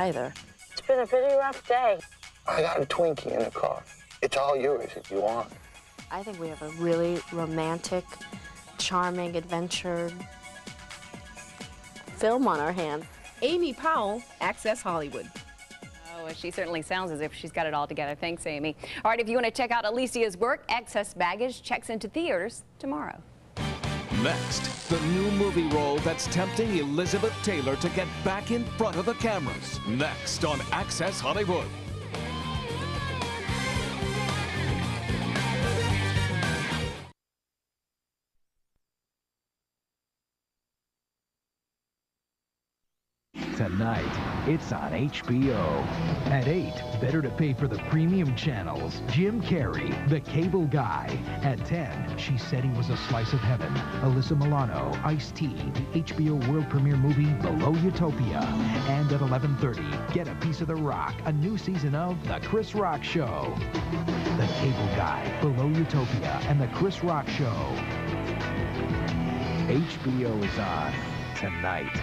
either. It's been a pretty rough day. I got a Twinkie in the car. It's all yours if you want. I think we have a really romantic, charming adventure film on our hands. Amy Powell, Access Hollywood. Oh, she certainly sounds as if she's got it all together. Thanks, Amy. All right, if you want to check out Alicia's work, Excess Baggage checks into theaters tomorrow. Next, the new movie role that's tempting Elizabeth Taylor to get back in front of the cameras. Next on Access Hollywood. Tonight, it's on HBO. At 8, better to pay for the premium channels. Jim Carrey, the cable guy. At 10, She Said He Was a Slice of Heaven. Alyssa Milano, Ice-T, the HBO world premiere movie Below Utopia. And at 11:30, get a piece of The Rock, a new season of The Chris Rock Show. The cable guy, Below Utopia, and The Chris Rock Show. HBO is on tonight.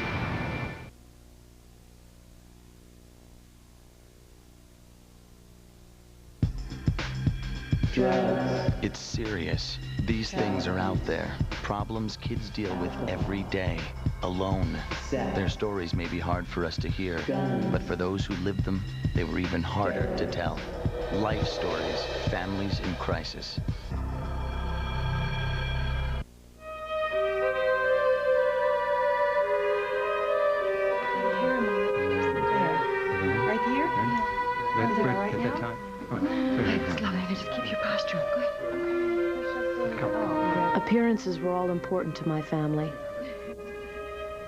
It's serious. These things are out there. Problems kids deal with every day, alone. Their stories may be hard for us to hear, but for those who lived them, they were even harder to tell. Life stories, families in crisis. Right here? That's right at that time. It's lovely. Just keep your posture. Go ahead. Appearances were all important to my family.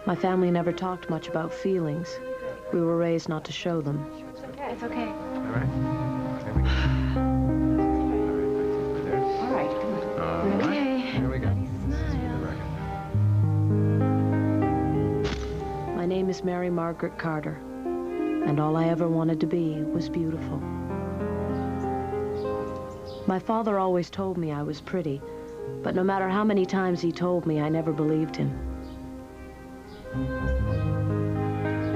My family never talked much about feelings. We were raised not to show them. It's okay. It's okay. All right. There we go. All right. Okay. Here we go. My name is Mary Margaret Carter, and all I ever wanted to be was beautiful. My father always told me I was pretty, but no matter how many times he told me, I never believed him.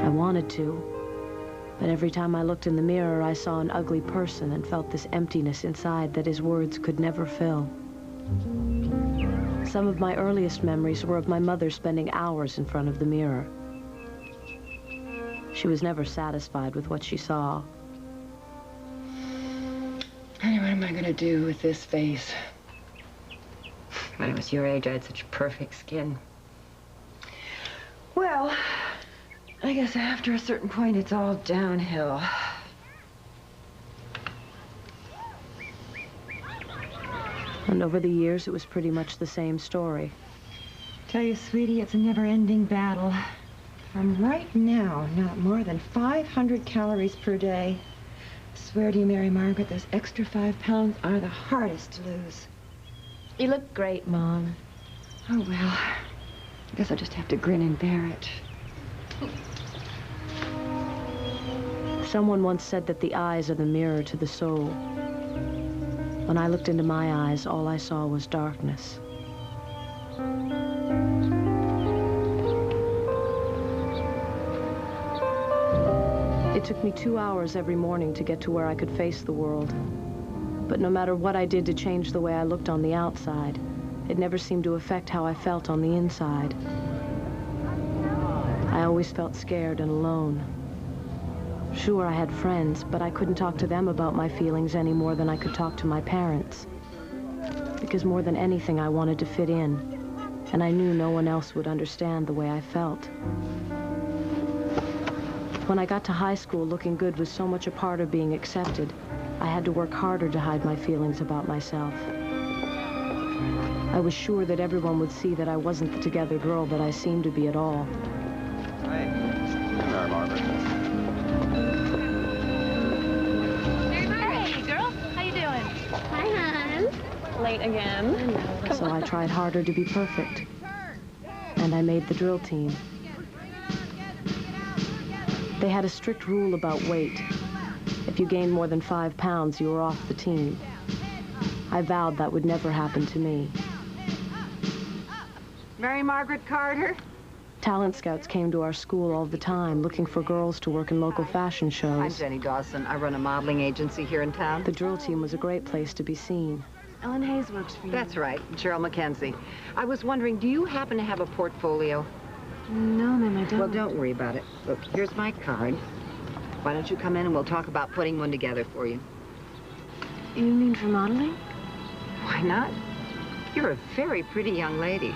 I wanted to, but every time I looked in the mirror, I saw an ugly person and felt this emptiness inside that his words could never fill. Some of my earliest memories were of my mother spending hours in front of the mirror. She was never satisfied with what she saw. Honey, what am I going to do with this face? When I was your age, I had such perfect skin. Well, I guess after a certain point, it's all downhill. And over the years, it was pretty much the same story. Tell you, sweetie, it's a never-ending battle. From right now, not more than 500 calories per day. I swear to you, Mary Margaret, those extra 5 pounds are the hardest to lose. You look great, Mom. Oh, well, I guess I'll just have to grin and bear it. Someone once said that the eyes are the mirror to the soul. When I looked into my eyes, all I saw was darkness. It took me 2 hours every morning to get to where I could face the world. But no matter what I did to change the way I looked on the outside, it never seemed to affect how I felt on the inside. I always felt scared and alone. Sure, I had friends, but I couldn't talk to them about my feelings any more than I could talk to my parents. Because more than anything, I wanted to fit in, and I knew no one else would understand the way I felt. When I got to high school, looking good was so much a part of being accepted, I had to work harder to hide my feelings about myself. I was sure that everyone would see that I wasn't the together girl that I seemed to be at all. Hi. There, Margaret. Hey, girl. How you doing? Hi, hon. Late again. So I tried harder to be perfect. And I made the drill team. They had a strict rule about weight. If you gained more than 5 pounds, you were off the team. I vowed that would never happen to me. Mary Margaret Carter, Talent scouts came to our school all the time, looking for girls to work in local fashion shows. I'm Jenny Dawson. I run a modeling agency here in town. The drill team was a great place to be seen. Ellen Hayes works for you. That's right, Cheryl McKenzie. I was wondering, do you happen to have a portfolio? No, ma'am, I don't. Well, don't worry about it. Look, here's my card. Why don't you come in and we'll talk about putting one together for you. You mean for modeling? Why not? You're a very pretty young lady.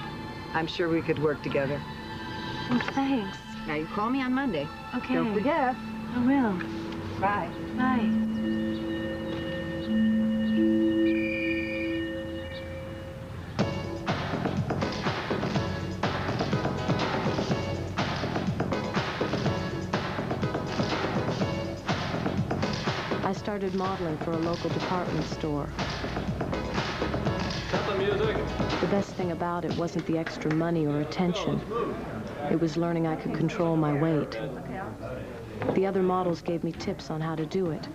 I'm sure we could work together. Well, thanks. Now, you call me on Monday. Okay. Don't forget. I will. Bye. Bye. I started modeling for a local department store. Cut the music. The best thing about it wasn't the extra money or attention. It was learning I could control my weight. The other models gave me tips on how to do it.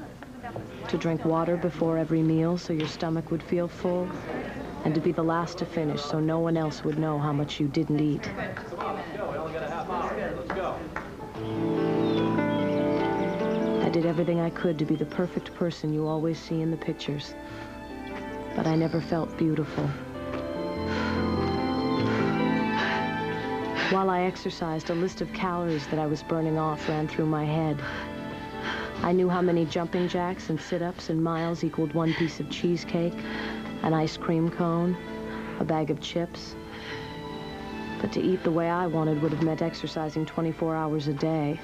To drink water before every meal so your stomach would feel full, and to be the last to finish so no one else would know how much you didn't eat. I did everything I could to be the perfect person you always see in the pictures. But I never felt beautiful. While I exercised, a list of calories that I was burning off ran through my head. I knew how many jumping jacks and sit-ups and miles equaled one piece of cheesecake, an ice cream cone, a bag of chips. But to eat the way I wanted would have meant exercising 24 hours a day.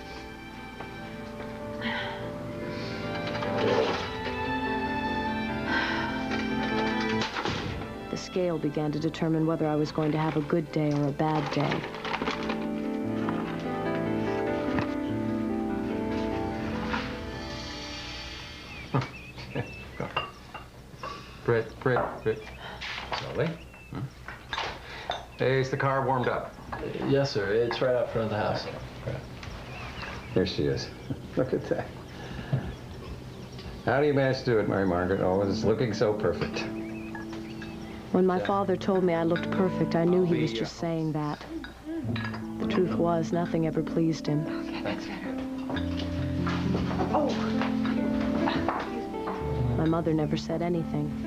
The scale began to determine whether I was going to have a good day or a bad day. Britt. Slowly. Hey, is the car warmed up? Yes, sir. It's right out front of the house. Here she is. Look at that. How do you manage to do it, Mary Margaret? Always looking so perfect. When my father told me I looked perfect, I knew he was just saying that. The truth was, nothing ever pleased him. My mother never said anything.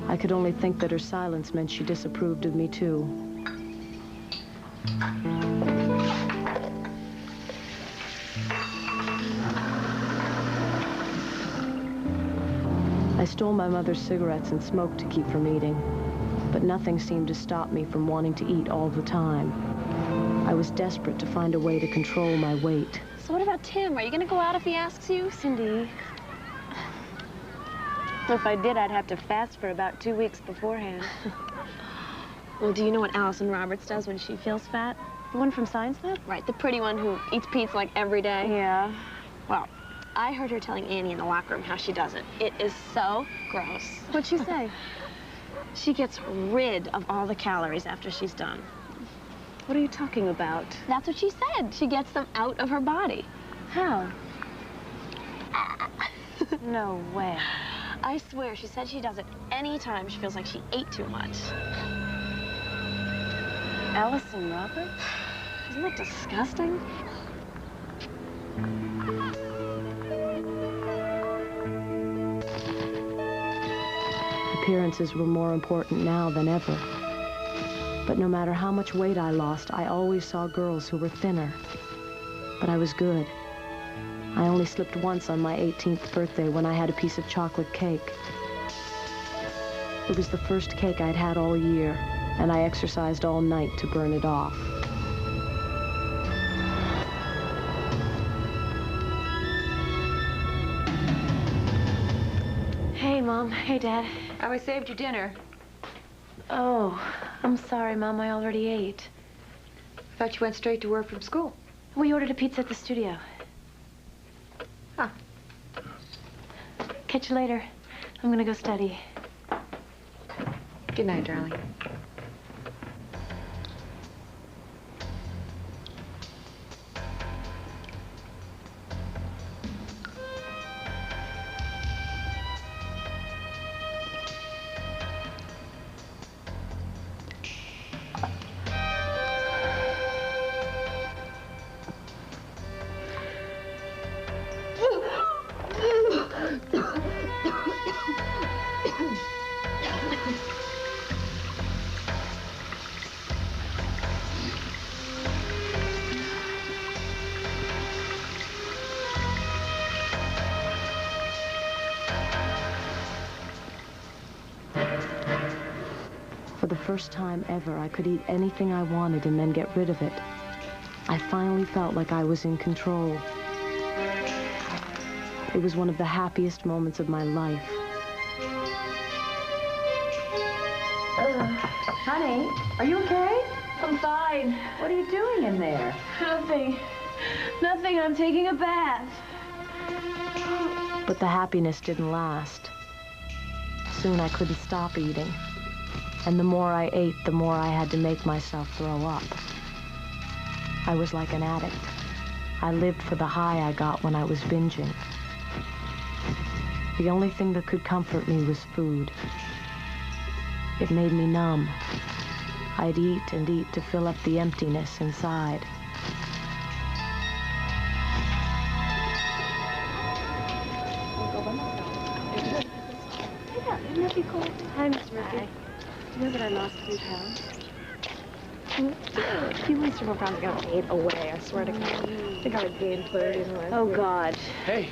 I could only think that her silence meant she disapproved of me, too. I stole my mother's cigarettes and smoked to keep from eating, but nothing seemed to stop me from wanting to eat all the time. I was desperate to find a way to control my weight. So what about Tim? Are you gonna go out if he asks you? Cindy. If I did, I'd have to fast for about 2 weeks beforehand. Well, do you know what Allison Roberts does when she feels fat? The one from Science Lab? Right, the pretty one who eats pizza like every day. Yeah. Well, I heard her telling Annie in the locker room how she does it. It is so gross. What'd she say? She gets rid of all the calories after she's done. What are you talking about? That's what she said. She gets them out of her body. How? No way. I swear, she said she does it anytime she feels like she ate too much. Allison Roberts? Isn't that disgusting? Appearances were more important now than ever. But no matter how much weight I lost, I always saw girls who were thinner. But I was good. I only slipped once on my 18th birthday when I had a piece of chocolate cake. It was the first cake I'd had all year, and I exercised all night to burn it off. Hey, Mom. Hey, Dad. I saved your dinner. Oh, I'm sorry, Mom. I already ate. Thought you went straight to work from school. We ordered a pizza at the studio. Huh. Catch you later. I'm gonna go study. Good night, darling. the first time ever, I could eat anything I wanted and then get rid of it. I finally felt like I was in control. It was one of the happiest moments of my life. Honey, are you okay? I'm fine. What are you doing in there? Nothing. Nothing. I'm taking a bath. But the happiness didn't last. Soon I couldn't stop eating. And the more I ate, the more I had to make myself throw up. I was like an addict. I lived for the high I got when I was binging. The only thing that could comfort me was food. It made me numb. I'd eat and eat to fill up the emptiness inside. Wouldn't that be cool? Hi, Miss Murphy. Do you know that I lost a few pounds? A few weeks more pounds got paid away, I swear to God. I think I would gain 30 in the last week. God. Hey.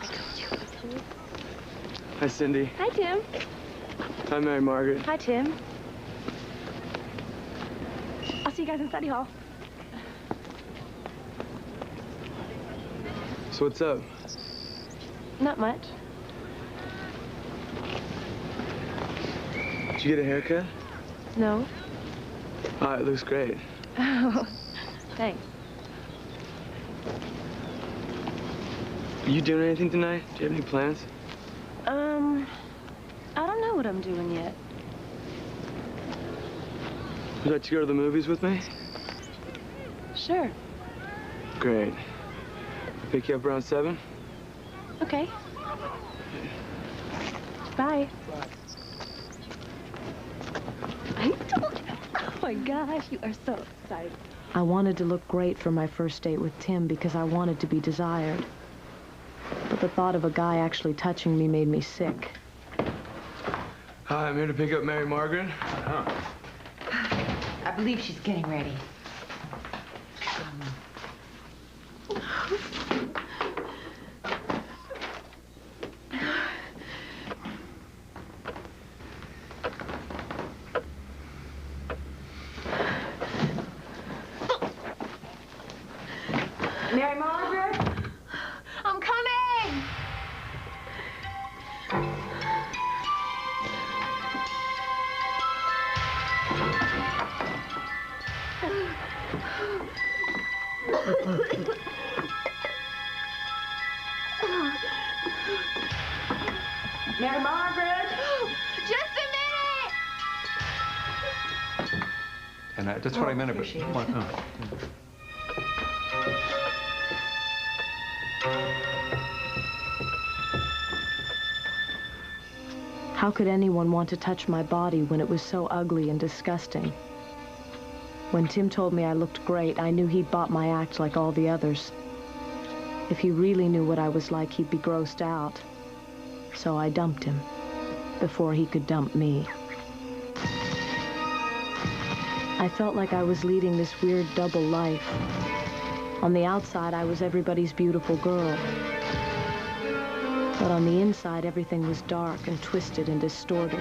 I told you. Hi, Cindy. Hi, Tim. Hi, Mary Margaret. Hi, Tim. I'll see you guys in study hall. So what's up? Not much. Did you get a haircut? No. Oh, it looks great. Oh, thanks. Are you doing anything tonight? Do you have any plans? I don't know what I'm doing yet. Would you like to go to the movies with me? Sure. Great. I'll pick you up around 7? Okay. Bye. I told you. Oh my gosh, you are so excited. I wanted to look great for my first date with Tim because I wanted to be desired. But the thought of a guy actually touching me made me sick. Hi, I'm here to pick up Mary Margaret. I believe she's getting ready. Mary Margaret? I'm coming! Mary Margaret? Just a minute! And that's what I meant about. How could anyone want to touch my body when it was so ugly and disgusting? When Tim told me I looked great, I knew he'd bought my act like all the others. If he really knew what I was like, he'd be grossed out. So I dumped him before he could dump me. I felt like I was leading this weird double life. On the outside, I was everybody's beautiful girl. But on the inside, everything was dark and twisted and distorted.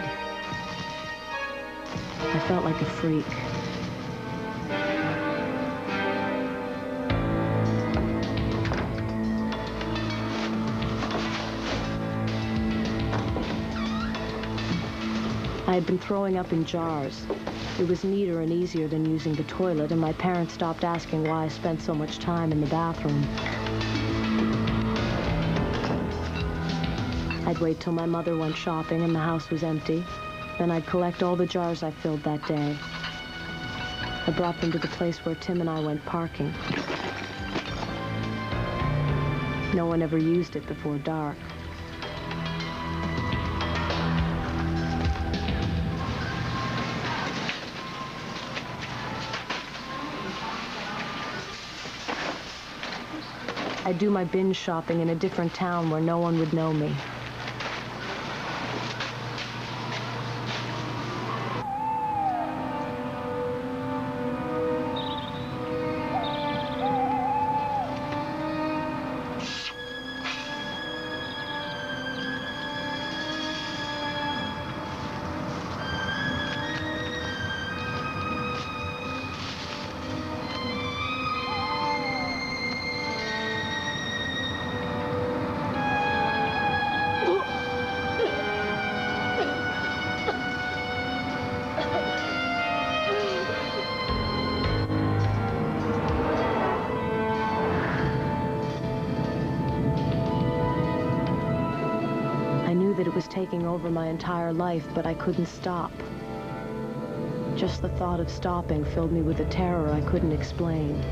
I felt like a freak. I had been throwing up in jars. It was neater and easier than using the toilet, and my parents stopped asking why I spent so much time in the bathroom. I'd wait till my mother went shopping and the house was empty. Then I'd collect all the jars I filled that day. I brought them to the place where Tim and I went parking. No one ever used it before dark. I'd do my binge shopping in a different town where no one would know me. that it was taking over my entire life, but I couldn't stop. Just the thought of stopping filled me with a terror I couldn't explain.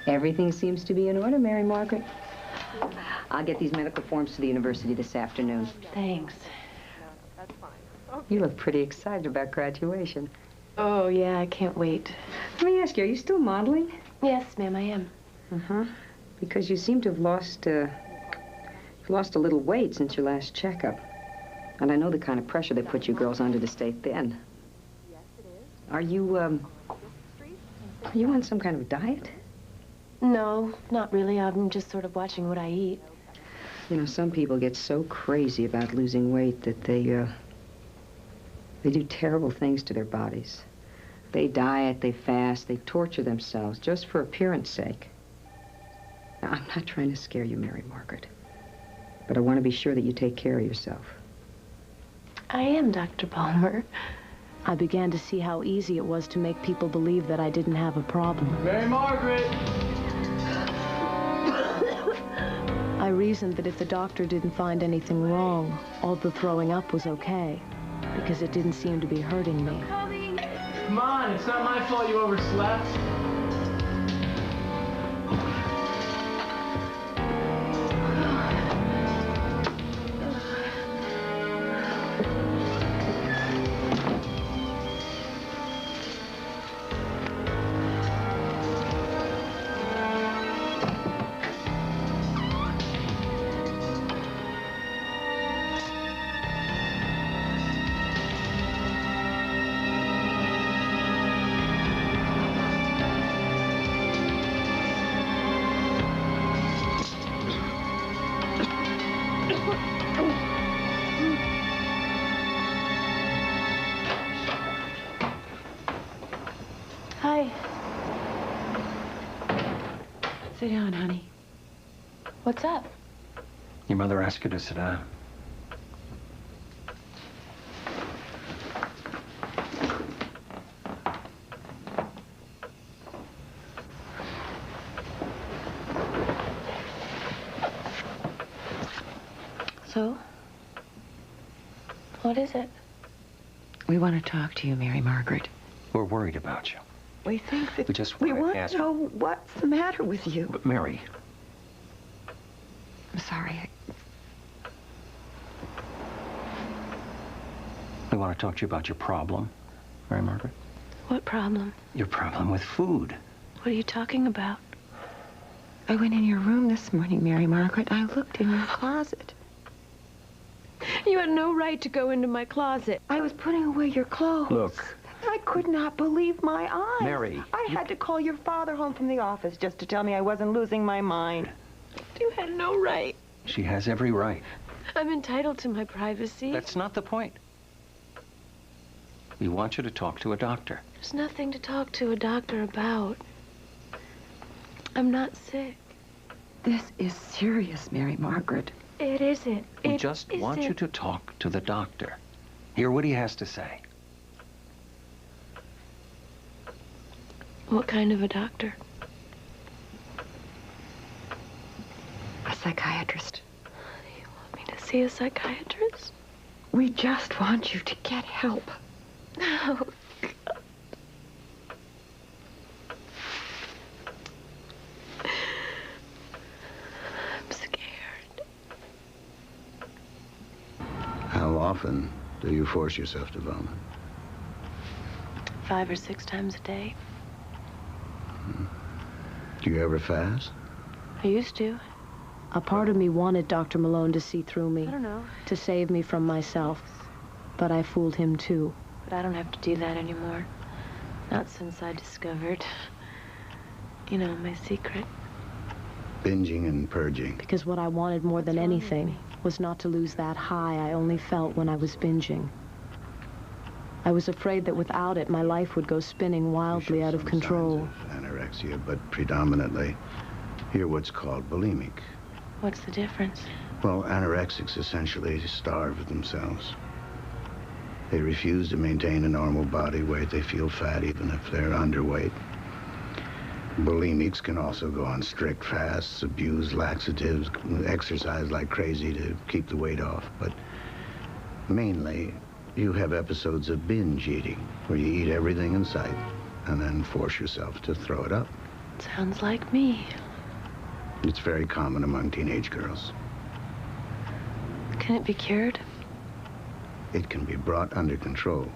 Everything seems to be in order, Mary Margaret. I'll get these medical forms to the university this afternoon. Thanks. You look pretty excited about graduation. Oh, yeah, I can't wait. Let me ask you, are you still modeling? Yes, ma'am, I am. Uh-huh. Because you seem to have lost a little weight since your last checkup. And I know the kind of pressure they put you girls under to stay thin. Are you on some kind of diet? No, not really. I'm just sort of watching what I eat. You know, some people get so crazy about losing weight that they do terrible things to their bodies. They diet, they fast, they torture themselves just for appearance sake. Now, I'm not trying to scare you, Mary Margaret, but I want to be sure that you take care of yourself. I am, Dr. Palmer. I began to see how easy it was to make people believe that I didn't have a problem. Mary Margaret! I reasoned that if the doctor didn't find anything wrong, all the throwing up was okay, because it didn't seem to be hurting me. Come on, it's not my fault you overslept. Hi. Sit down, honey. What's up? Your mother asked you to sit down. So? What is it? We want to talk to you, Mary Margaret. We're worried about you. We think that We just we wanna want ask- to know what's the matter with you. But Mary, I'm sorry. we want to talk to you about your problem, Mary Margaret. What problem? Your problem with food. What are you talking about? I went in your room this morning, Mary Margaret. I looked in your closet. You had no right to go into my closet. I was putting away your clothes. Look. I could not believe my eyes. Mary, I had to call your father home from the office just to tell me I wasn't losing my mind. You had no right. She has every right. I'm entitled to my privacy. That's not the point. We want you to talk to a doctor. There's nothing to talk to a doctor about. I'm not sick. This is serious, Mary Margaret. It isn't. We just want you to talk to the doctor. Hear what he has to say. What kind of a doctor? A psychiatrist. You want me to see a psychiatrist? We just want you to get help. Oh, God. I'm scared. How often do you force yourself to vomit? 5 or 6 times a day. Do you ever fast? I used to. A part of me wanted Dr. Malone to see through me. I don't know. To save me from myself. But I fooled him too. But I don't have to do that anymore. Not since I discovered, you know, my secret. Binging and purging. Because what I wanted more than anything was not to lose that high I only felt when I was binging. I was afraid that without it, my life would go spinning wildly out of control. Anorexia, but predominantly, you're what's called bulimic. What's the difference? Well, anorexics essentially starve themselves. They refuse to maintain a normal body weight. They feel fat even if they're underweight. Bulimics can also go on strict fasts, abuse laxatives, exercise like crazy to keep the weight off. But mainly, you have episodes of binge eating, where you eat everything in sight and then force yourself to throw it up. Sounds like me. It's very common among teenage girls. Can it be cured? It can be brought under control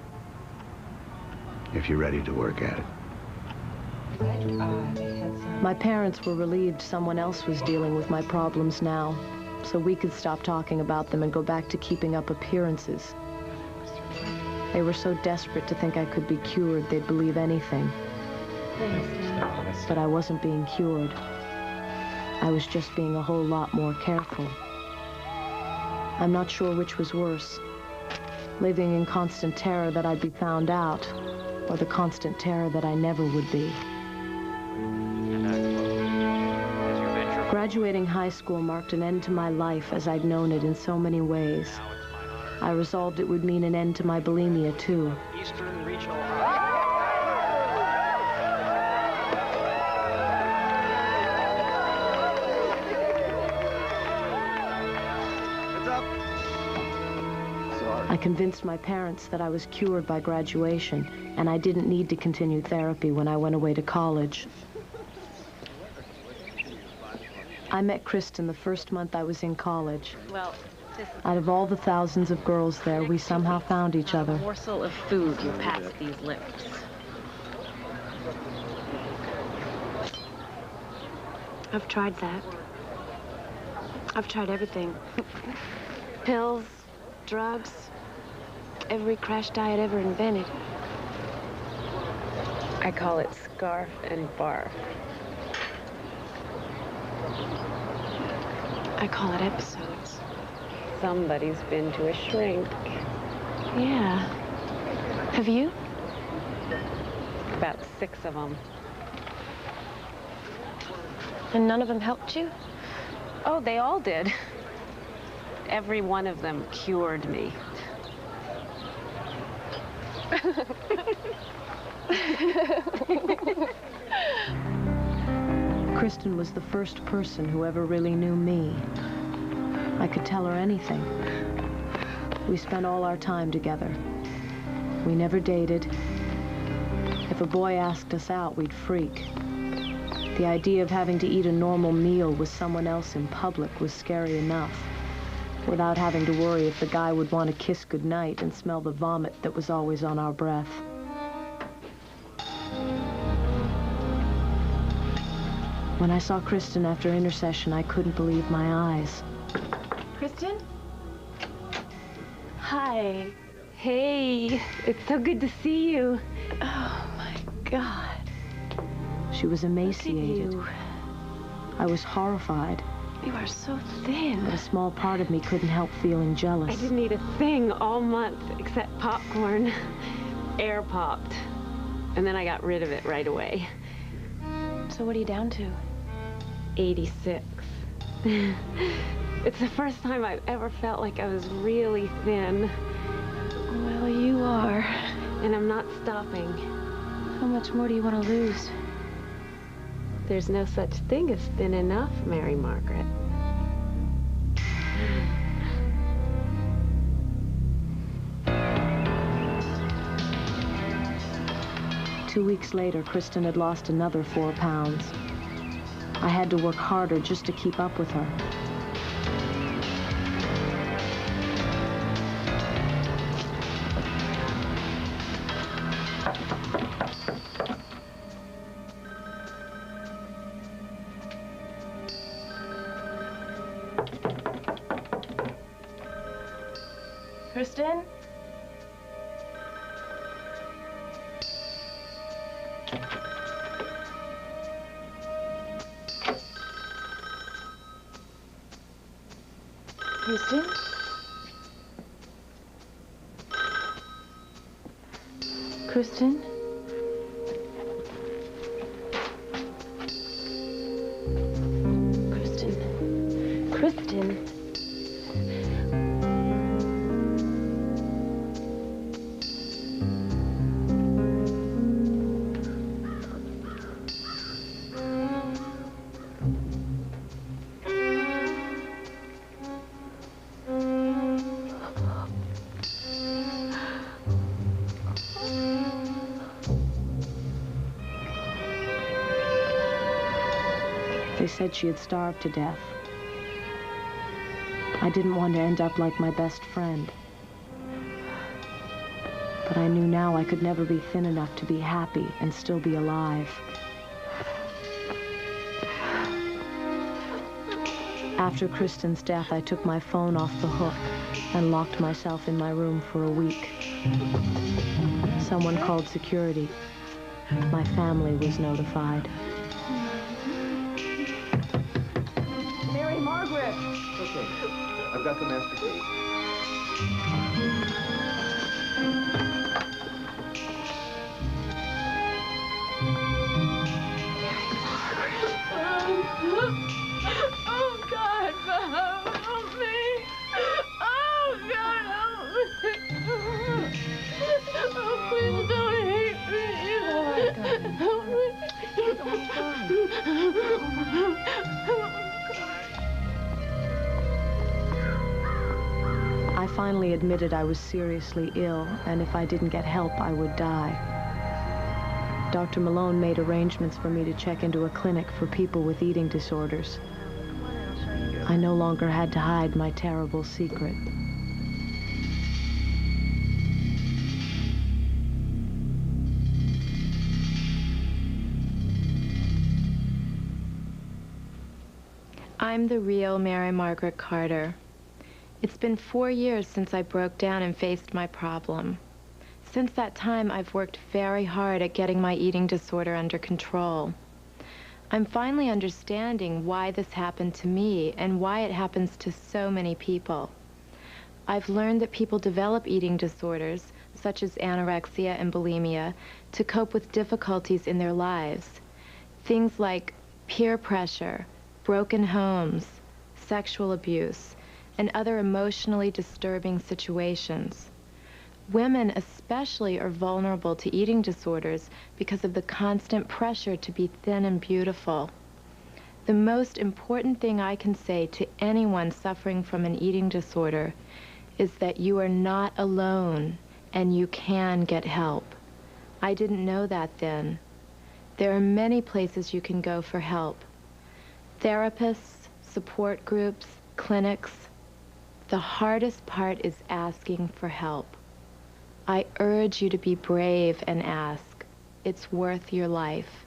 if you're ready to work at it. My parents were relieved someone else was dealing with my problems now, so we could stop talking about them and go back to keeping up appearances. They were so desperate to think I could be cured, they'd believe anything. But I wasn't being cured. I was just being a whole lot more careful. I'm not sure which was worse, living in constant terror that I'd be found out, or the constant terror that I never would be. Graduating high school marked an end to my life as I'd known it in so many ways. I resolved it would mean an end to my bulimia, too. Eastern Regional. I convinced my parents that I was cured by graduation, and I didn't need to continue therapy when I went away to college. I met Kristen the first month I was in college. Well, out of all the thousands of girls there, we somehow found each other. A morsel of food you pass these lips. I've tried that. I've tried everything. Pills, drugs, every crash diet ever invented. I call it scarf and barf. I call it episodes. Somebody's been to a shrink. Yeah. Have you? About 6 of them. And none of them helped you? Oh, they all did. Every one of them cured me. Kristen was the first person who ever really knew me. I could tell her anything. We spent all our time together. We never dated. If a boy asked us out, we'd freak. The idea of having to eat a normal meal with someone else in public was scary enough, without having to worry if the guy would want to kiss goodnight and smell the vomit that was always on our breath. When I saw Kristen after intercession, I couldn't believe my eyes. Kristen? Hi. Hey, it's so good to see you. Oh, my God. She was emaciated. I was horrified. You are so thin. But a small part of me couldn't help feeling jealous. I didn't eat a thing all month except popcorn. Air popped. And then I got rid of it right away. So what are you down to? 86. It's the first time I've ever felt like I was really thin. Well, you are. And I'm not stopping. How much more do you want to lose? There's no such thing as thin enough, Mary Margaret. Two weeks later, Kristen had lost another 4 pounds. I had to work harder just to keep up with her. Kristen? Kristen? Kristen? Kristen? They said she had starved to death. I didn't want to end up like my best friend. But I knew now I could never be thin enough to be happy and still be alive. After Kristen's death, I took my phone off the hook and locked myself in my room for a week. Someone called security. My family was notified. Mary Margaret! Okay, I've got the master key. Oh, God, Bob, help me. Oh, God, help me. Oh, please don't hate me. Oh, God. Help me. I finally admitted I was seriously ill, and if I didn't get help, I would die. Dr. Malone made arrangements for me to check into a clinic for people with eating disorders. I no longer had to hide my terrible secret. I'm the real Mary Margaret Carter. It's been 4 years since I broke down and faced my problem. Since that time, I've worked very hard at getting my eating disorder under control. I'm finally understanding why this happened to me and why it happens to so many people. I've learned that people develop eating disorders, such as anorexia and bulimia, to cope with difficulties in their lives. Things like peer pressure, broken homes, sexual abuse, and other emotionally disturbing situations. Women especially are vulnerable to eating disorders because of the constant pressure to be thin and beautiful. The most important thing I can say to anyone suffering from an eating disorder is that you are not alone and you can get help. I didn't know that then. There are many places you can go for help. Therapists, support groups, clinics. The hardest part is asking for help. I urge you to be brave and ask. It's worth your life.